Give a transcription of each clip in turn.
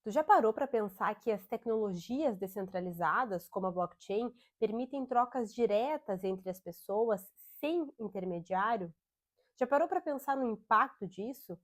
Tu já parou para pensar que as tecnologias descentralizadas, como a blockchain, permitem trocas diretas entre as pessoas sem intermediário? Já parou para pensar no impacto disso?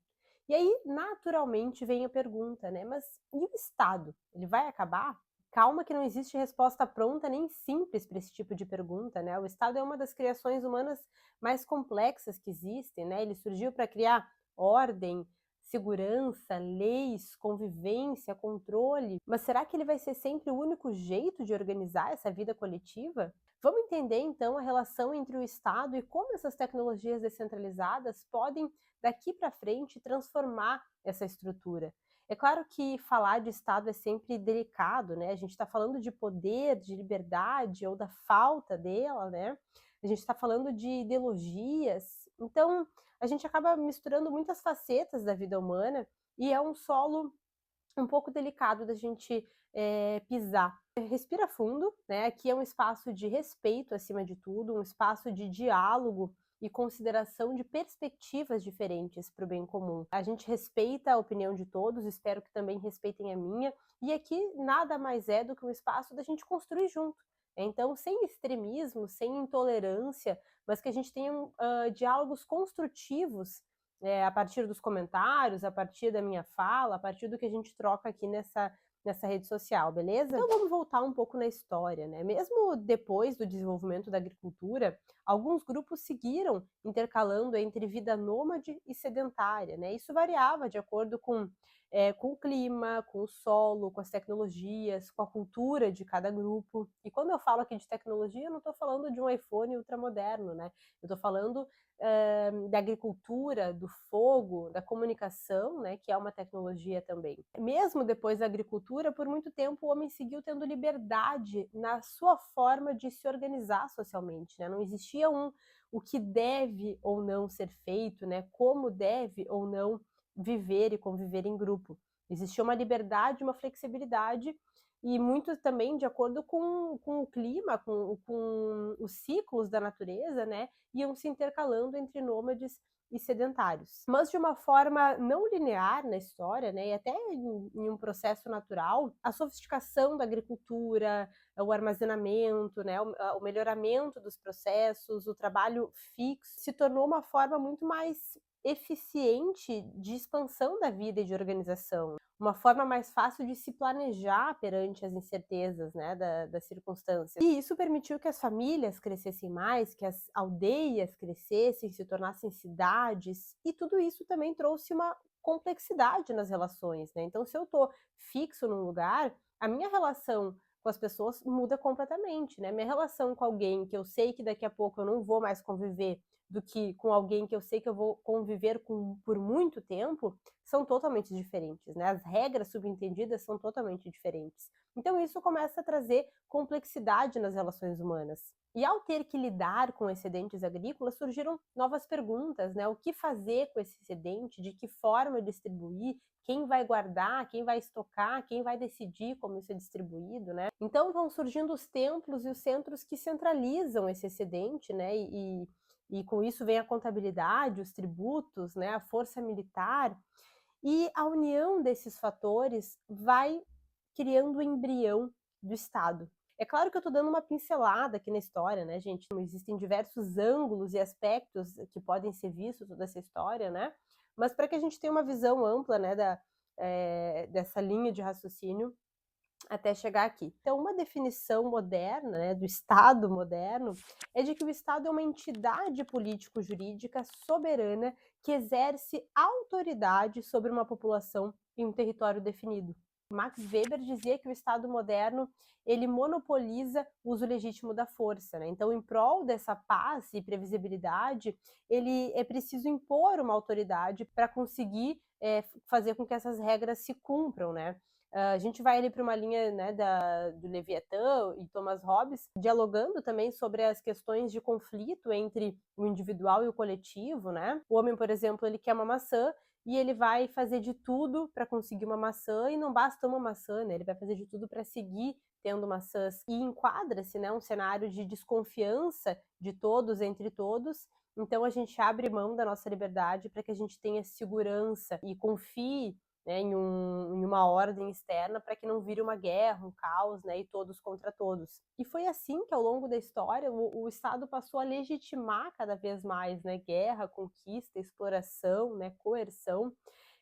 E aí, naturalmente, vem a pergunta, né? Mas e o Estado? Ele vai acabar? Calma que não existe resposta pronta nem simples para esse tipo de pergunta, né? O Estado é uma das criações humanas mais complexas que existem, né? Ele surgiu para criar ordem, segurança, leis, convivência, controle. Mas será que ele vai ser sempre o único jeito de organizar essa vida coletiva? Vamos entender então a relação entre o Estado e como essas tecnologias descentralizadas podem, daqui para frente, transformar essa estrutura. É claro que falar de Estado é sempre delicado, né? A gente está falando de poder, de liberdade ou da falta dela, né? A gente está falando de ideologias. Então, a gente acaba misturando muitas facetas da vida humana e é um solo um pouco delicado da gente pisar. Respira fundo, né? Aqui é um espaço de respeito acima de tudo, um espaço de diálogo e consideração de perspectivas diferentes para o bem comum. A gente respeita a opinião de todos, espero que também respeitem a minha, e aqui nada mais é do que um espaço da gente construir junto. Então, sem extremismo, sem intolerância, mas que a gente tenha diálogos construtivos a partir dos comentários, a partir da minha fala, a partir do que a gente troca aqui nessa rede social, beleza? Então vamos voltar um pouco na história, né? Mesmo depois do desenvolvimento da agricultura, alguns grupos seguiram intercalando entre vida nômade e sedentária, né? Isso variava de acordo com o clima, com o solo, com as tecnologias, com a cultura de cada grupo. E quando eu falo aqui de tecnologia, eu não estou falando de um iPhone ultramoderno, né? Eu estou falando da agricultura, do fogo, da comunicação, né, que é uma tecnologia também. Mesmo depois da agricultura, por muito tempo o homem seguiu tendo liberdade na sua forma de se organizar socialmente, né? Não existia o que deve ou não ser feito, né? Como deve ou não viver e conviver em grupo. Existia uma liberdade, uma flexibilidade e muito também de acordo com o clima, com os ciclos da natureza, né? Iam se intercalando entre nômades e sedentários. Mas de uma forma não linear na história, né, e até em um processo natural, a sofisticação da agricultura, o armazenamento, né, o melhoramento dos processos, o trabalho fixo, se tornou uma forma muito mais eficiente de expansão da vida e de organização, uma forma mais fácil de se planejar perante as incertezas, né, das circunstâncias. E isso permitiu que as famílias crescessem mais, que as aldeias crescessem, se tornassem cidades, e tudo isso também trouxe uma complexidade nas relações, né? Então, se eu estou fixo num lugar, a minha relação com as pessoas muda completamente, né? Minha relação com alguém que eu sei que daqui a pouco eu não vou mais conviver do que com alguém que eu sei que eu vou conviver por muito tempo, são totalmente diferentes, né? As regras subentendidas são totalmente diferentes. Então isso começa a trazer complexidade nas relações humanas. E ao ter que lidar com excedentes agrícolas, surgiram novas perguntas, né? O que fazer com esse excedente? De que forma distribuir? Quem vai guardar? Quem vai estocar? Quem vai decidir como isso é distribuído, né? Então vão surgindo os templos e os centros que centralizam esse excedente, né? E com isso vem a contabilidade, os tributos, né? A força militar. E a união desses fatores vai criando o embrião do Estado. É claro que eu estou dando uma pincelada aqui na história, né, gente? Existem diversos ângulos e aspectos que podem ser vistos toda essa história, né? Mas para que a gente tenha uma visão ampla, né, dessa linha de raciocínio, até chegar aqui. Então, uma definição moderna, né, do Estado moderno, é de que o Estado é uma entidade político-jurídica soberana que exerce autoridade sobre uma população em um território definido. Max Weber dizia que o Estado moderno ele monopoliza o uso legítimo da força, né? Então, em prol dessa paz e previsibilidade, ele é preciso impor uma autoridade para conseguir fazer com que essas regras se cumpram, né? A gente vai ali para uma linha, né, do Leviatã e Thomas Hobbes, dialogando também sobre as questões de conflito entre o individual e o coletivo, né? O homem, por exemplo, ele quer uma maçã e ele vai fazer de tudo para conseguir uma maçã e não basta uma maçã, né? Ele vai fazer de tudo para seguir tendo maçãs e enquadra-se, né, um cenário de desconfiança de todos entre todos. Então a gente abre mão da nossa liberdade para que a gente tenha segurança e confie né, em uma ordem externa para que não vire uma guerra, um caos, né, e todos contra todos. E foi assim que ao longo da história o Estado passou a legitimar cada vez mais, né, guerra, conquista, exploração, né, coerção,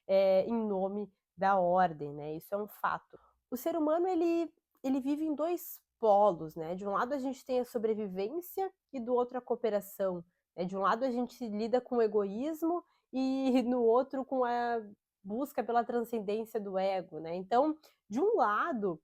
em nome da ordem, né, isso é um fato. O ser humano ele vive em 2 polos, né, de um lado a gente tem a sobrevivência e do outro a cooperação, né, de um lado a gente lida com o egoísmo e no outro com a busca pela transcendência do ego, né. Então, de um lado,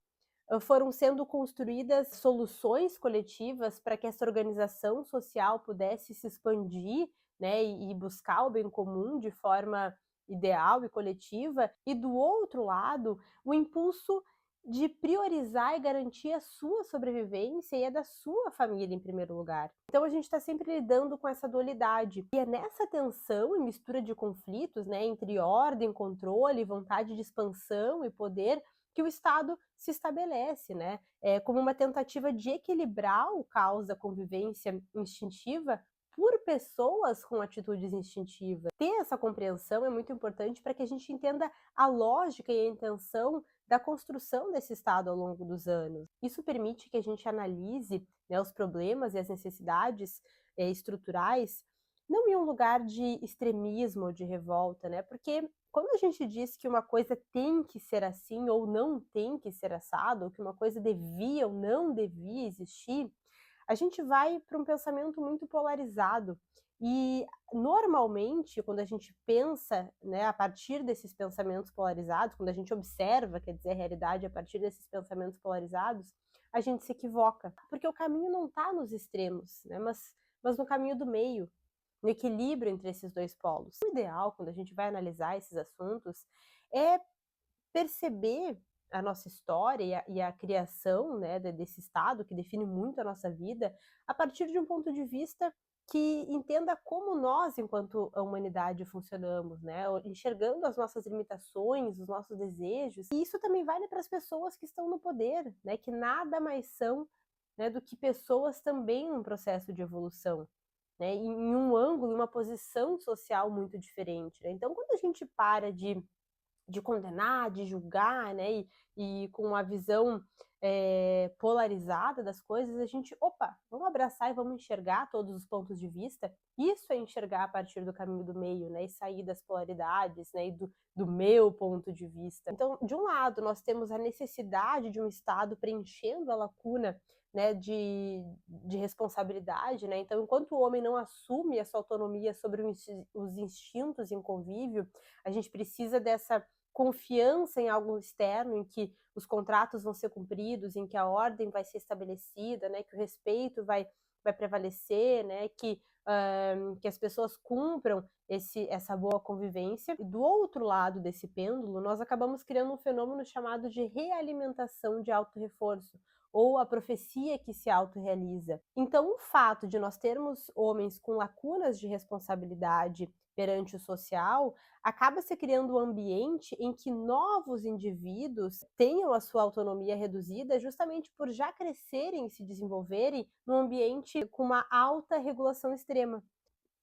foram sendo construídas soluções coletivas para que essa organização social pudesse se expandir, né, e buscar o bem comum de forma ideal e coletiva, e do outro lado, o impulso de priorizar e garantir a sua sobrevivência e a da sua família em primeiro lugar. Então a gente está sempre lidando com essa dualidade. E é nessa tensão e mistura de conflitos, né, entre ordem, controle, vontade de expansão e poder, que o Estado se estabelece, né, como uma tentativa de equilibrar o caos da convivência instintiva por pessoas com atitudes instintivas. Ter essa compreensão é muito importante para que a gente entenda a lógica e a intenção da construção desse Estado ao longo dos anos. Isso permite que a gente analise, né, os problemas e as necessidades estruturais, não em um lugar de extremismo ou de revolta, né? Porque quando a gente diz que uma coisa tem que ser assim ou não tem que ser assado, ou que uma coisa devia ou não devia existir, a gente vai para um pensamento muito polarizado. E normalmente, quando a gente pensa, né, a partir desses pensamentos polarizados, quando a gente observa, quer dizer, a realidade a partir desses pensamentos polarizados, a gente se equivoca, porque o caminho não está nos extremos, né, mas no caminho do meio, no equilíbrio entre esses 2 polos. O ideal, quando a gente vai analisar esses assuntos, é perceber a nossa história e a criação, né, desse Estado, que define muito a nossa vida, a partir de um ponto de vista que entenda como nós, enquanto a humanidade, funcionamos, né, enxergando as nossas limitações, os nossos desejos. E isso também vale para as pessoas que estão no poder, né, que nada mais são, né, do que pessoas também num processo de evolução, né, em um ângulo, em uma posição social muito diferente, né. Então, quando a gente para de condenar, de julgar, né, e com a visão polarizada das coisas, a gente, opa, vamos abraçar e vamos enxergar todos os pontos de vista. Isso é enxergar a partir do caminho do meio, né, e sair das polaridades, né, e do meu ponto de vista. Então, de um lado, nós temos a necessidade de um Estado preenchendo a lacuna, né, de responsabilidade, né? Então, enquanto o homem não assume essa autonomia sobre os instintos em convívio, a gente precisa dessa confiança em algo externo, em que os contratos vão ser cumpridos, em que a ordem vai ser estabelecida, né, que o respeito vai prevalecer, né, que as pessoas cumpram essa boa convivência. E do outro lado desse pêndulo, nós acabamos criando um fenômeno chamado de realimentação de autorreforço, ou a profecia que se autorrealiza. Então, o fato de nós termos homens com lacunas de responsabilidade perante o social, acaba se criando um ambiente em que novos indivíduos tenham a sua autonomia reduzida justamente por já crescerem e se desenvolverem num ambiente com uma alta regulação extrema.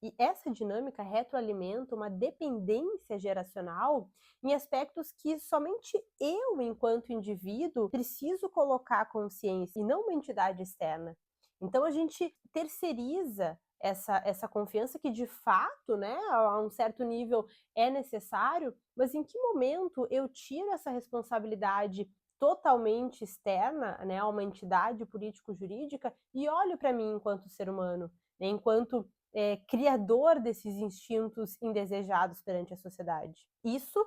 E essa dinâmica retroalimenta uma dependência geracional em aspectos que somente eu, enquanto indivíduo, preciso colocar consciência e não uma entidade externa. Então a gente terceiriza essa confiança que de fato, né, a um certo nível é necessário, mas em que momento eu tiro essa responsabilidade totalmente externa, né, a uma entidade político-jurídica e olho para mim enquanto ser humano, né, enquanto criador desses instintos indesejados perante a sociedade. Isso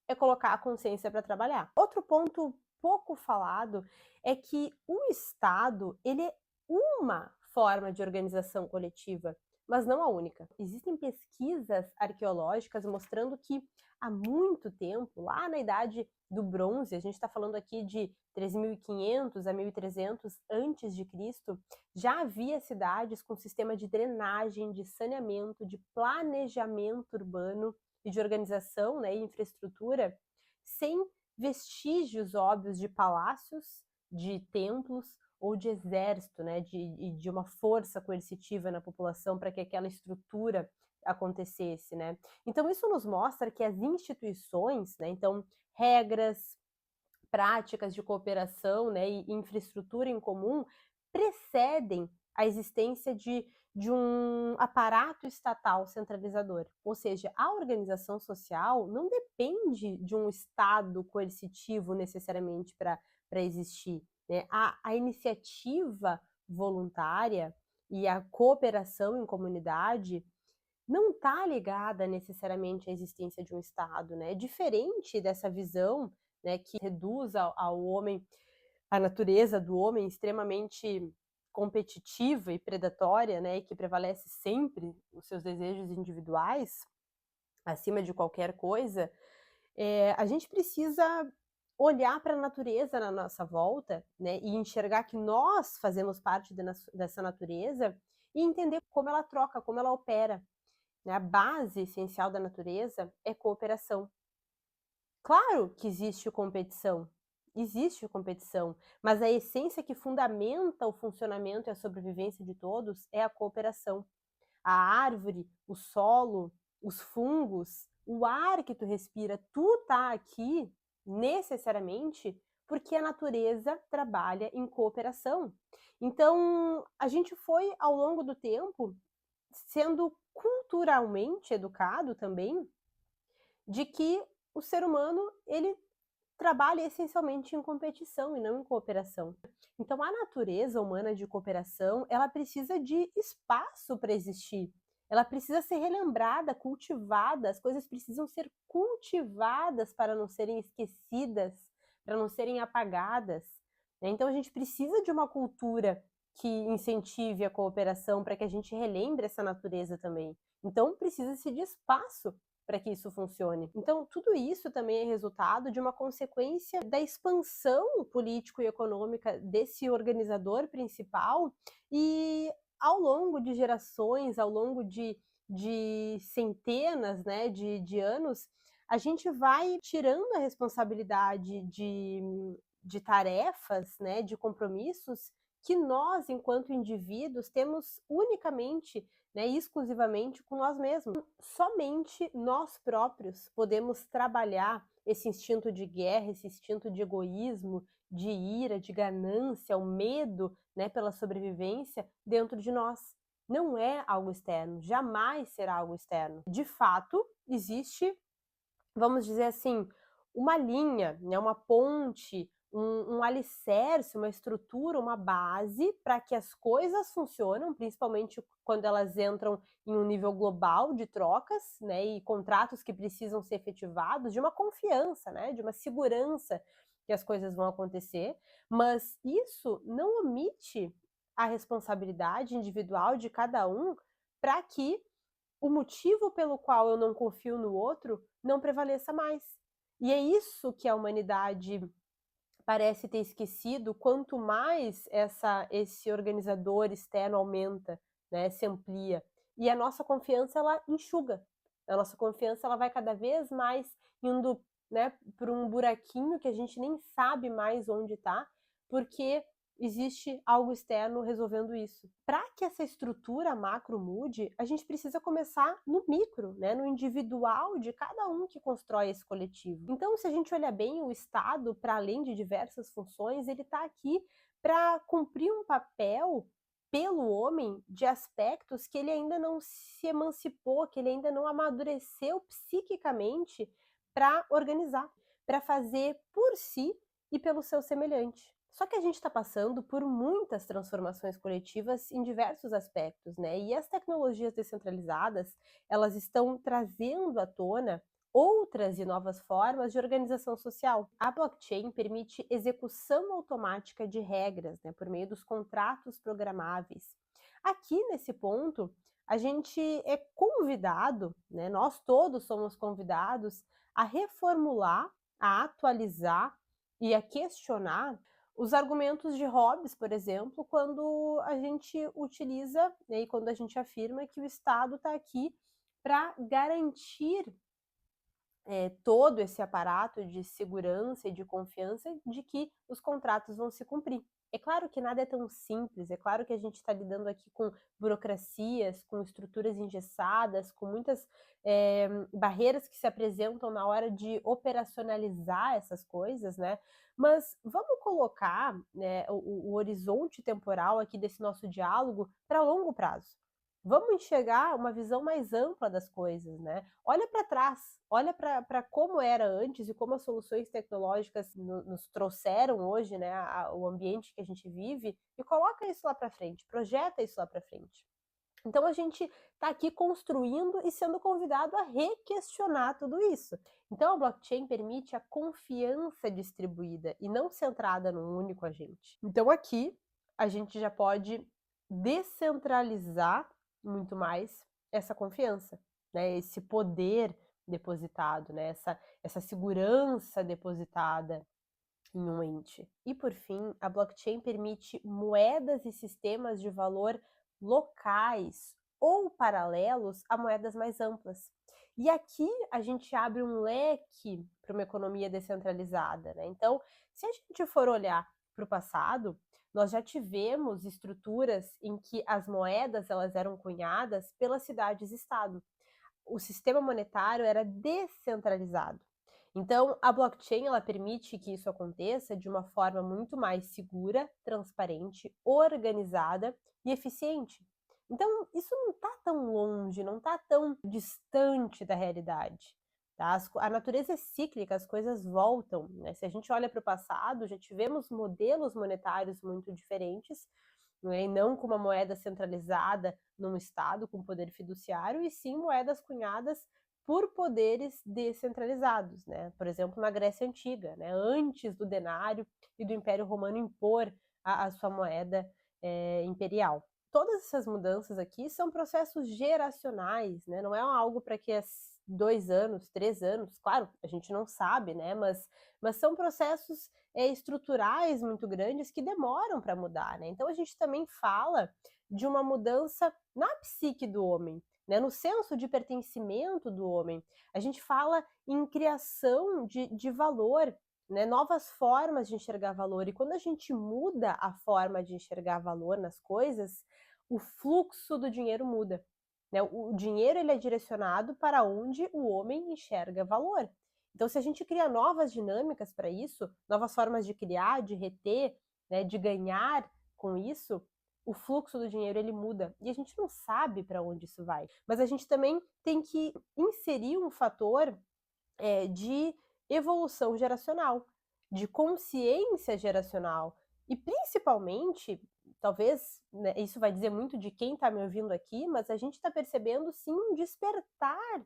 é colocar a consciência para trabalhar. Outro ponto pouco falado é que o Estado, ele é uma forma de organização coletiva, mas não a única. Existem pesquisas arqueológicas mostrando que há muito tempo, lá na Idade do Bronze, a gente está falando aqui de 3.500 a 1.300 antes de Cristo, já havia cidades com sistema de drenagem, de saneamento, de planejamento urbano e de organização, né, e infraestrutura, sem vestígios óbvios de palácios, de templos ou de exército, né, de uma força coercitiva na população para que aquela estrutura acontecesse, né? Então isso nos mostra que as instituições, né, então regras, práticas de cooperação, né, e infraestrutura em comum precedem a existência de um aparato estatal centralizador. Ou seja, a organização social não depende de um Estado coercitivo necessariamente para existir, né? A iniciativa voluntária e a cooperação em comunidade não está ligada necessariamente à existência de um Estado, né? É diferente dessa visão, né, que reduz ao homem, a natureza do homem extremamente competitiva e predatória, né, e que prevalece sempre os seus desejos individuais acima de qualquer coisa. A gente precisa olhar para a natureza na nossa volta, né, e enxergar que nós fazemos parte dessa natureza e entender como ela troca, como ela opera, né? A base essencial da natureza é cooperação. Claro que existe competição, mas a essência que fundamenta o funcionamento e a sobrevivência de todos é a cooperação. A árvore, o solo, os fungos, o ar que tu respira, tu tá aqui necessariamente porque a natureza trabalha em cooperação. Então, a gente foi ao longo do tempo sendo culturalmente educado também de que o ser humano ele trabalha essencialmente em competição e não em cooperação. Então a natureza humana de cooperação, ela precisa de espaço para existir. Ela precisa ser relembrada, cultivada, as coisas precisam ser cultivadas para não serem esquecidas, para não serem apagadas, né? Então a gente precisa de uma cultura que incentive a cooperação para que a gente relembre essa natureza também. Então precisa-se de espaço para que isso funcione. Então, tudo isso também é resultado de uma consequência da expansão político e econômica desse organizador principal e ao longo de gerações, ao longo de centenas, né, de anos, a gente vai tirando a responsabilidade de tarefas, né, de compromissos que nós, enquanto indivíduos, temos unicamente, né, exclusivamente com nós mesmos. Somente nós próprios podemos trabalhar esse instinto de guerra, esse instinto de egoísmo, de ira, de ganância, o medo, né, pela sobrevivência dentro de nós. Não é algo externo, jamais será algo externo. De fato, existe, vamos dizer assim, uma linha, né, uma ponte, um alicerce, uma estrutura, uma base para que as coisas funcionem, principalmente quando elas entram em um nível global de trocas, né, e contratos que precisam ser efetivados, de uma confiança, né, de uma segurança que as coisas vão acontecer, mas isso não omite a responsabilidade individual de cada um para que o motivo pelo qual eu não confio no outro não prevaleça mais. E é isso que a humanidade parece ter esquecido, quanto mais esse organizador externo aumenta, né, se amplia. E a nossa confiança, ela enxuga. A nossa confiança, ela vai cada vez mais indo, né, por um buraquinho que a gente nem sabe mais onde está, porque existe algo externo resolvendo isso. Para que essa estrutura macro mude, a gente precisa começar no micro, né, no individual de cada um que constrói esse coletivo. Então, se a gente olhar bem, o Estado, para além de diversas funções, ele está aqui para cumprir um papel pelo homem de aspectos que ele ainda não se emancipou, que ele ainda não amadureceu psiquicamente para organizar, para fazer por si e pelo seu semelhante. Só que a gente está passando por muitas transformações coletivas em diversos aspectos, né? E as tecnologias descentralizadas, elas estão trazendo à tona outras e novas formas de organização social. A blockchain permite execução automática de regras, né, por meio dos contratos programáveis. Aqui nesse ponto, a gente é convidado, né, nós todos somos convidados a reformular, a atualizar e a questionar os argumentos de Hobbes, por exemplo, quando a gente utiliza, né, e quando a gente afirma que o Estado está aqui para garantir todo esse aparato de segurança e de confiança de que os contratos vão se cumprir. É claro que nada é tão simples, é claro que a gente está lidando aqui com burocracias, com estruturas engessadas, com muitas barreiras que se apresentam na hora de operacionalizar essas coisas, né? Mas vamos colocar, né, o horizonte temporal aqui desse nosso diálogo para longo prazo. Vamos enxergar uma visão mais ampla das coisas, né? Olha para trás, olha para como era antes e como as soluções tecnológicas nos trouxeram hoje, né, o ambiente que a gente vive, e coloca isso lá para frente, projeta isso lá para frente. Então a gente está aqui construindo e sendo convidado a requestionar tudo isso. Então a blockchain permite a confiança distribuída e não centrada num único agente. Então aqui a gente já pode descentralizar muito mais essa confiança, né? Esse poder depositado, né? Essa segurança depositada em um ente. E por fim, a blockchain permite moedas e sistemas de valor locais ou paralelos a moedas mais amplas. E aqui a gente abre um leque para uma economia descentralizada, né? Então, se a gente for olhar para o passado, nós já tivemos estruturas em que as moedas elas eram cunhadas pelas cidades-estado. O sistema monetário era descentralizado. Então, a blockchain ela permite que isso aconteça de uma forma muito mais segura, transparente, organizada e eficiente. Então, isso não está tão longe, não está tão distante da realidade. Tá? A natureza é cíclica, as coisas voltam. Né? Se a gente olha para o passado, já tivemos modelos monetários muito diferentes, né? E não com uma moeda centralizada num Estado com poder fiduciário, e sim moedas cunhadas por poderes descentralizados, né? Por exemplo, na Grécia Antiga, né? Antes do denário e do Império Romano impor a sua moeda imperial. Todas essas mudanças aqui são processos geracionais, né? Não é algo para que 2 anos, 3 anos, claro, a gente não sabe, né? Mas são processos estruturais muito grandes que demoram para mudar, né? Então a gente também fala de uma mudança na psique do homem, né? No senso de pertencimento do homem. A gente fala em criação de valor, né? Novas formas de enxergar valor. E quando a gente muda a forma de enxergar valor nas coisas, o fluxo do dinheiro muda. Né? O dinheiro ele é direcionado para onde o homem enxerga valor. Então, se a gente cria novas dinâmicas para isso, novas formas de criar, de reter, né, de ganhar com isso, o fluxo do dinheiro ele muda e a gente não sabe para onde isso vai. Mas a gente também tem que inserir um fator de evolução geracional, de consciência geracional e principalmente, talvez né, isso vai dizer muito de quem está me ouvindo aqui, mas a gente está percebendo sim um despertar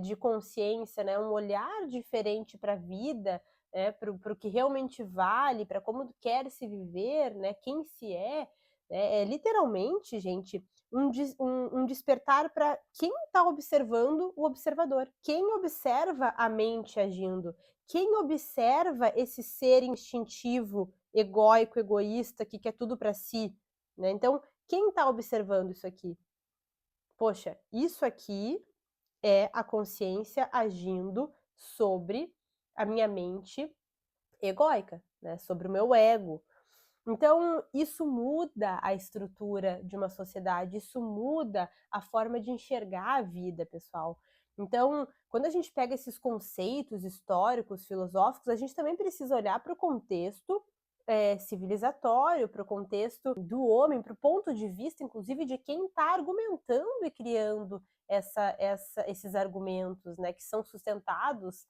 de consciência, né? Um olhar diferente para a vida, né? Para o que realmente vale, para como quer se viver, né? Quem se é. É literalmente, gente, um despertar para quem está observando o observador. Quem observa a mente agindo. Quem observa esse ser instintivo, egóico, egoísta, que quer tudo para si. Né? Então, quem está observando isso aqui? Poxa, isso aqui é a consciência agindo sobre a minha mente egóica, né? Sobre o meu ego. Então, isso muda a estrutura de uma sociedade, isso muda a forma de enxergar a vida, pessoal. Então, quando a gente pega esses conceitos históricos, filosóficos, a gente também precisa olhar para o contexto civilizatório, para o contexto do homem, para o ponto de vista, inclusive, de quem está argumentando e criando esses argumentos, né, que são sustentados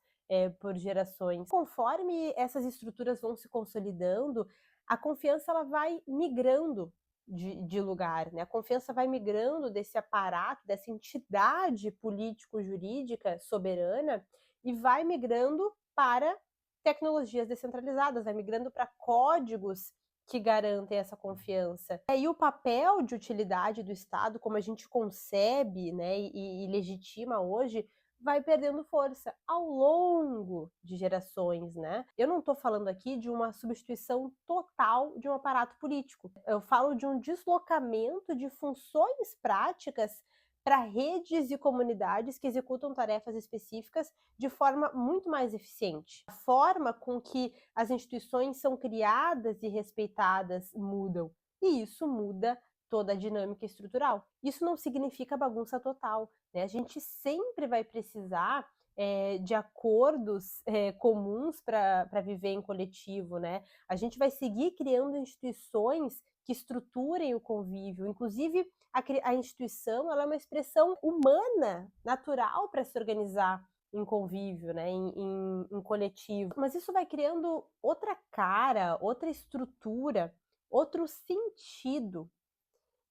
por gerações. Conforme essas estruturas vão se consolidando, a confiança ela vai migrando de lugar, né? A confiança vai migrando desse aparato, dessa entidade político-jurídica soberana e vai migrando para tecnologias descentralizadas, vai migrando para códigos que garantem essa confiança. E o papel de utilidade do Estado, como a gente concebe né, e legitima hoje, vai perdendo força ao longo de gerações, né? Eu não estou falando aqui de uma substituição total de um aparato político. Eu falo de um deslocamento de funções práticas para redes e comunidades que executam tarefas específicas de forma muito mais eficiente. A forma com que as instituições são criadas e respeitadas mudam, e isso muda toda a dinâmica estrutural. Isso não significa bagunça total, né? A gente sempre vai precisar de acordos comuns para viver em coletivo, né? A gente vai seguir criando instituições que estruturem o convívio, inclusive a instituição ela é uma expressão humana, natural para se organizar em convívio, né, em coletivo. Mas isso vai criando outra cara, outra estrutura, outro sentido.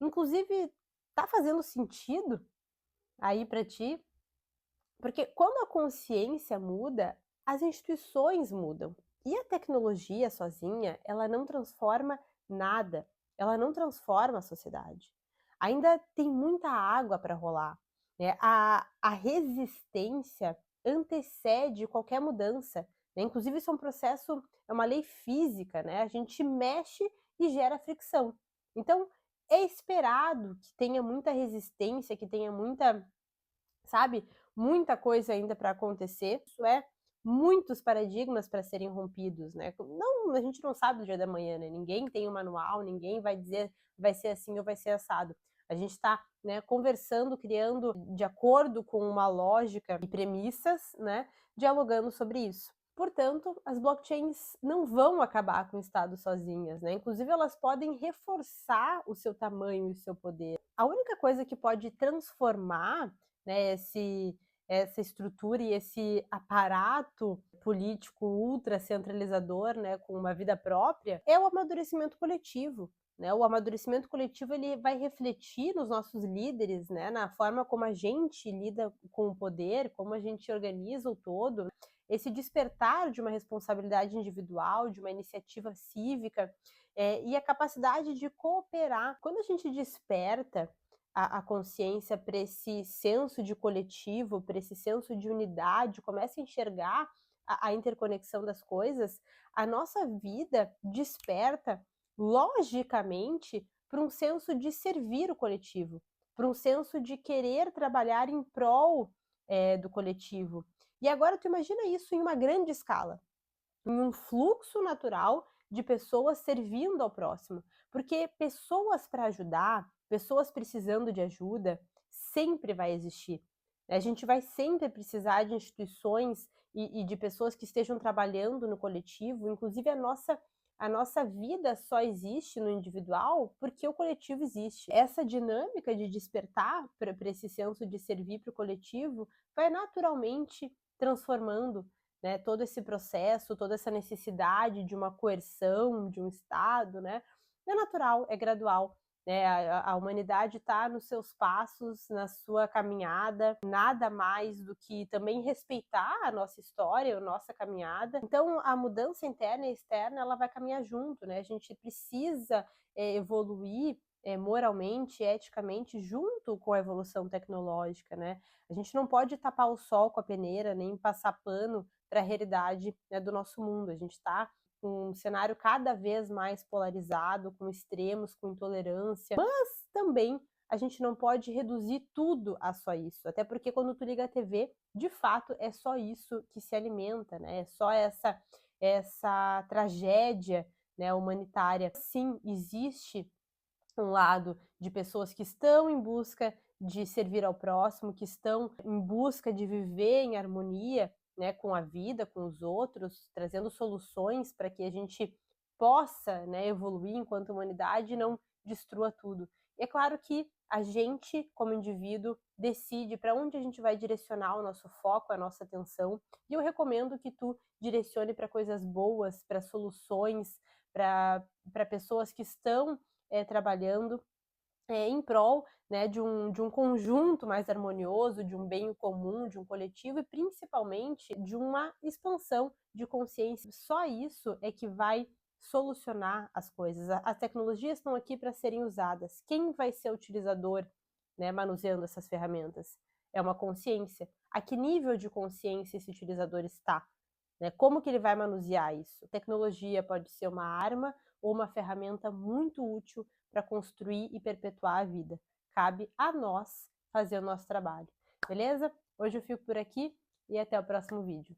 Inclusive, tá fazendo sentido aí para ti? Porque quando a consciência muda, as instituições mudam. E a tecnologia sozinha, ela não transforma nada. Ela não transforma a sociedade. Ainda tem muita água para rolar, né? A resistência antecede qualquer mudança, né? Inclusive, isso é um processo, é uma lei física, né? A gente mexe e gera fricção. Então, é esperado que tenha muita resistência, que tenha muita, sabe, muita coisa ainda para acontecer. Isso é muitos paradigmas para serem rompidos, né? Não, a gente não sabe do dia da manhã, né? Ninguém tem um manual, ninguém vai dizer vai ser assim ou vai ser assado. A gente está, né, conversando, criando de acordo com uma lógica e premissas, né, dialogando sobre isso. Portanto, as blockchains não vão acabar com o Estado sozinhas, né? Inclusive, elas podem reforçar o seu tamanho e o seu poder. A única coisa que pode transformar, né, essa estrutura e esse aparato político ultra centralizador, né, com uma vida própria, é o amadurecimento coletivo. Né? O amadurecimento coletivo ele vai refletir nos nossos líderes, né, na forma como a gente lida com o poder, como a gente organiza o todo. Esse despertar de uma responsabilidade individual, de uma iniciativa cívica, e a capacidade de cooperar. Quando a gente desperta a consciência para esse senso de coletivo, para esse senso de unidade, começa a enxergar a interconexão das coisas, a nossa vida desperta logicamente para um senso de servir o coletivo, para um senso de querer trabalhar em prol do coletivo. E agora tu imagina isso em uma grande escala, em um fluxo natural de pessoas servindo ao próximo. Porque pessoas para ajudar, pessoas precisando de ajuda, sempre vai existir. A gente vai sempre precisar de instituições e de pessoas que estejam trabalhando no coletivo, inclusive a nossa vida só existe no individual porque o coletivo existe. Essa dinâmica de despertar para esse senso de servir para o coletivo vai naturalmente transformando, né, todo esse processo, toda essa necessidade de uma coerção, de um Estado, né, é natural, é gradual. Né, a humanidade está nos seus passos, na sua caminhada, nada mais do que também respeitar a nossa história, a nossa caminhada. Então, a mudança interna e externa, ela vai caminhar junto, né? A gente precisa evoluir moralmente, eticamente, junto com a evolução tecnológica, né? A gente não pode tapar o sol com a peneira, nem passar pano para a realidade, né, do nosso mundo. A gente está um cenário cada vez mais polarizado, com extremos, com intolerância, mas também a gente não pode reduzir tudo a só isso, até porque quando tu liga a TV, de fato é só isso que se alimenta, né? É só essa tragédia, né, humanitária. Sim, existe um lado de pessoas que estão em busca de servir ao próximo, que estão em busca de viver em harmonia, né, com a vida, com os outros, trazendo soluções para que a gente possa, né, evoluir enquanto humanidade e não destrua tudo. E é claro que a gente, como indivíduo, decide para onde a gente vai direcionar o nosso foco, a nossa atenção. E eu recomendo que tu direcione para coisas boas, para soluções, para pessoas que estão trabalhando em prol, né, de um conjunto mais harmonioso, de um bem comum, de um coletivo e principalmente de uma expansão de consciência. Só isso é que vai solucionar as coisas. As tecnologias estão aqui para serem usadas. Quem vai ser o utilizador, né, manuseando essas ferramentas? É uma consciência. A que nível de consciência esse utilizador está? Né? Como que ele vai manusear isso? A tecnologia pode ser uma arma ou uma ferramenta muito útil para construir e perpetuar a vida. Cabe a nós fazer o nosso trabalho, beleza? Hoje eu fico por aqui e até o próximo vídeo.